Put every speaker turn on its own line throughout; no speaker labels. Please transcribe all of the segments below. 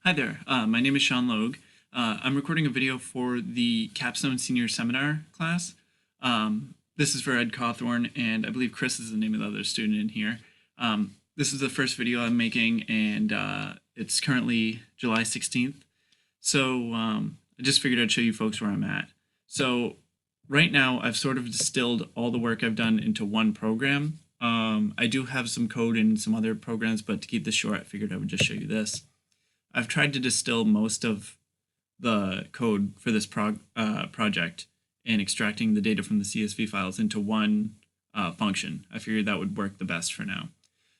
Hi there, my name is Sean Logue. I'm recording a video for the Capstone Senior Seminar class. This is for Ed Cawthorn, and I believe Chris is the name of the other student in here. This is the first video I'm making, and it's currently July 16th. So I just figured I'd show you folks where I'm at. So right now, I've sort of distilled all the work I've done into one program. I do have some code in some other programs, but to keep this short, I figured I would just show you this. I've tried to distill most of the code for this project and extracting the data from the CSV files into one function. I figured that would work the best for now.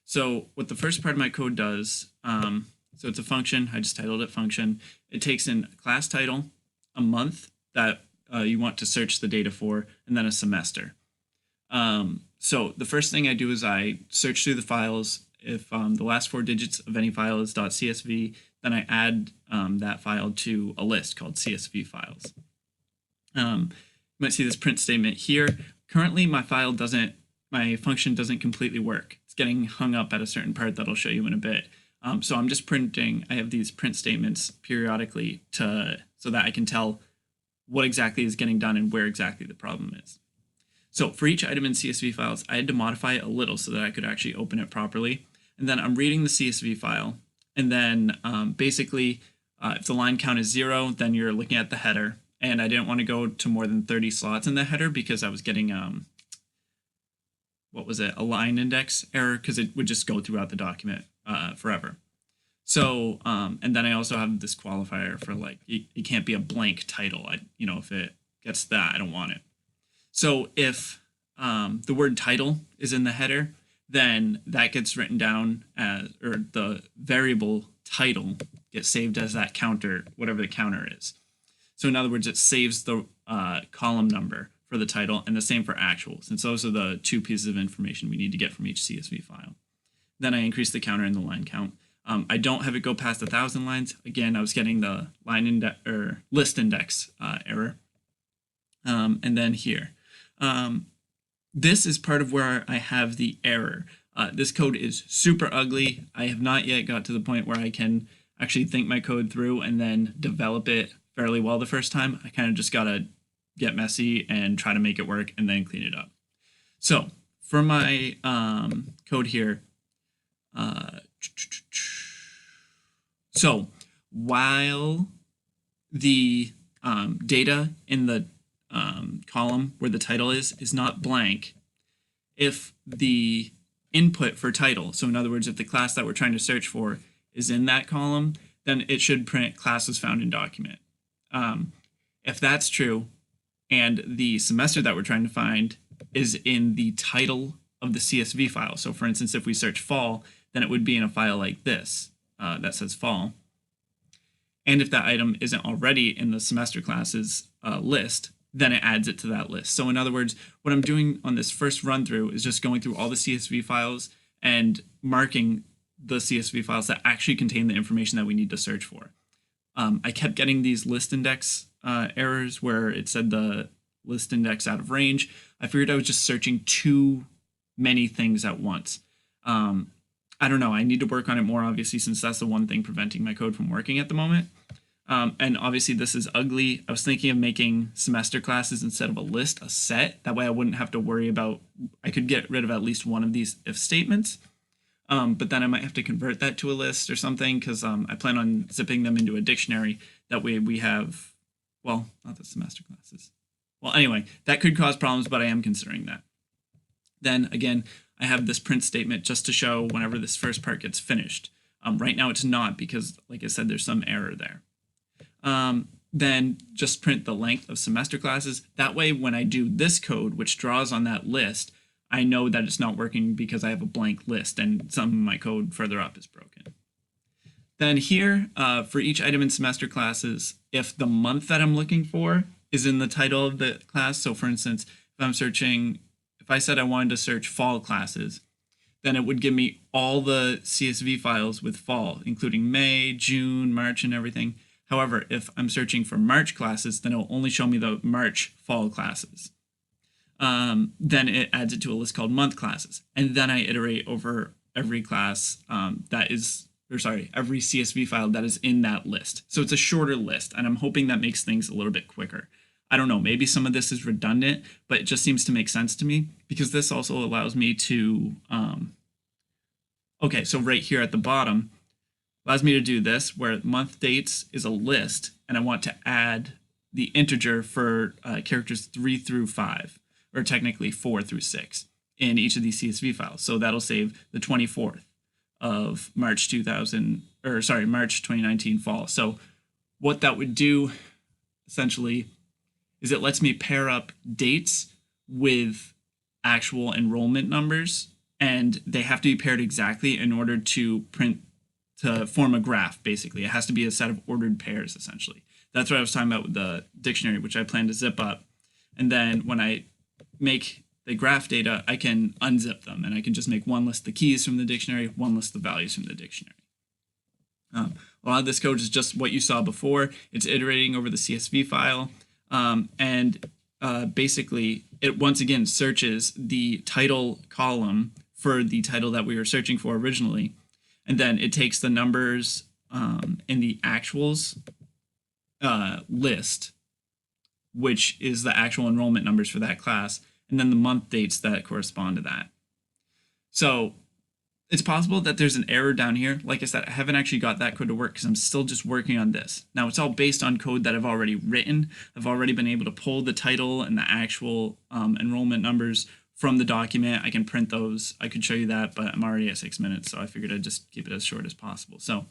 So what the first part of my code does, so it's a function, I just titled it function. It takes in a class title, a month that you want to search the data for, and then a semester. So the first thing I do is I search through the files. If the last four digits of any file is .csv, then I add that file to a list called CSV files. You might see this print statement here. Currently, my function doesn't completely work. It's getting hung up at a certain part that I'll show you in a bit. So I'm just printing. I have these print statements periodically so that I can tell what exactly is getting done and where exactly the problem is. So for each item in CSV files, I had to modify it a little so that I could actually open it properly. And then I'm reading the CSV file. And then basically, if the line count is 0, then you're looking at the header. And I didn't want to go to more than 30 slots in the header because I was getting, a line index error, because it would just go throughout the document forever. So, and then I also have this qualifier for it can't be a blank title. If it gets that, I don't want it. So if the word title is in the header, then that gets written down as, or the variable title gets saved as that counter, whatever the counter is. So in other words, it saves the column number for the title, and the same for actual, since those are the two pieces of information we need to get from each CSV file. Then I increase the counter and the line count. I don't have it go past 1,000 lines. Again, I was getting the line index or list index error. And then here. This is part of where I have the error. This code is super ugly. I have not yet got to the point where I can actually think my code through and then develop it fairly well the first time. I kind of just got to get messy and try to make it work and then clean it up. So for my code here, so while the data in the column where the title is not blank, if the input for title, so in other words, if the class that we're trying to search for is in that column, then it should print class was found in document. If that's true, and the semester that we're trying to find is in the title of the CSV file, so for instance, if we search fall, then it would be in a file like this that says fall. And if that item isn't already in the semester classes list, then it adds it to that list. So in other words, what I'm doing on this first run through is just going through all the CSV files and marking the CSV files that actually contain the information that we need to search for. I kept getting these list index errors where it said the list index out of range. I figured I was just searching too many things at once. I don't know, I need to work on it more, obviously, since that's the one thing preventing my code from working at the moment. And obviously this is ugly. I was thinking of making semester classes instead of a list, a set. That way I wouldn't have to worry about, I could get rid of at least one of these if statements. But then I might have to convert that to a list or something, because I plan on zipping them into a dictionary. That way we have, well, not the semester classes. Well, anyway, that could cause problems, but I am considering that. Then again, I have this print statement just to show whenever this first part gets finished. Right now it's not, because like I said, there's some error there. Then just print the length of semester classes. That way, when I do this code, which draws on that list, I know that it's not working because I have a blank list and some of my code further up is broken. Then here, for each item in semester classes, if the month that I'm looking for is in the title of the class, so for instance, if I said I wanted to search fall classes, then it would give me all the CSV files with fall, including May, June, March, and everything. However, if I'm searching for March classes, then it'll only show me the March fall classes. Then it adds it to a list called month classes. And then I iterate over every class that is every CSV file that is in that list. So it's a shorter list, and I'm hoping that makes things a little bit quicker. I don't know, maybe some of this is redundant, but it just seems to make sense to me because this also allows me to, okay, so right here at the bottom, allows me to do this where month dates is a list, and I want to add the integer for characters 3 through 5, or technically 4 through 6 in each of these CSV files. So that'll save the 24th of March 2019 fall. So what that would do essentially is it lets me pair up dates with actual enrollment numbers, and they have to be paired exactly in order to form a graph. Basically, it has to be a set of ordered pairs essentially. That's what I was talking about with the dictionary, which I plan to zip up. And then when I make the graph data, I can unzip them, and I can just make one list the keys from the dictionary, one list the values from the dictionary. A lot of this code is just what you saw before. It's iterating over the CSV file, and basically it once again searches the title column for the title that we were searching for originally, and then it takes the numbers in the actuals list, which is the actual enrollment numbers for that class, and then the month dates that correspond to that. So it's possible that there's an error down here. Like I said, I haven't actually got that code to work because I'm still just working on this. Now it's all based on code that I've already written. I've already been able to pull the title and the actual enrollment numbers from the document. I can print those. I could show you that, but I'm already at 6 minutes, so I figured I'd just keep it as short as possible. So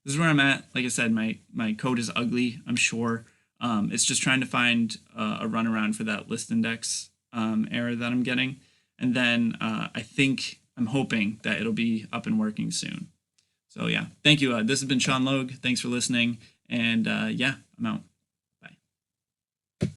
this is where I'm at. Like I said, my code is ugly, I'm sure. It's just trying to find a runaround for that list index error that I'm getting. And then I'm hoping that it'll be up and working soon. So yeah, thank you. This has been Sean Logue. Thanks for listening. And yeah, I'm out.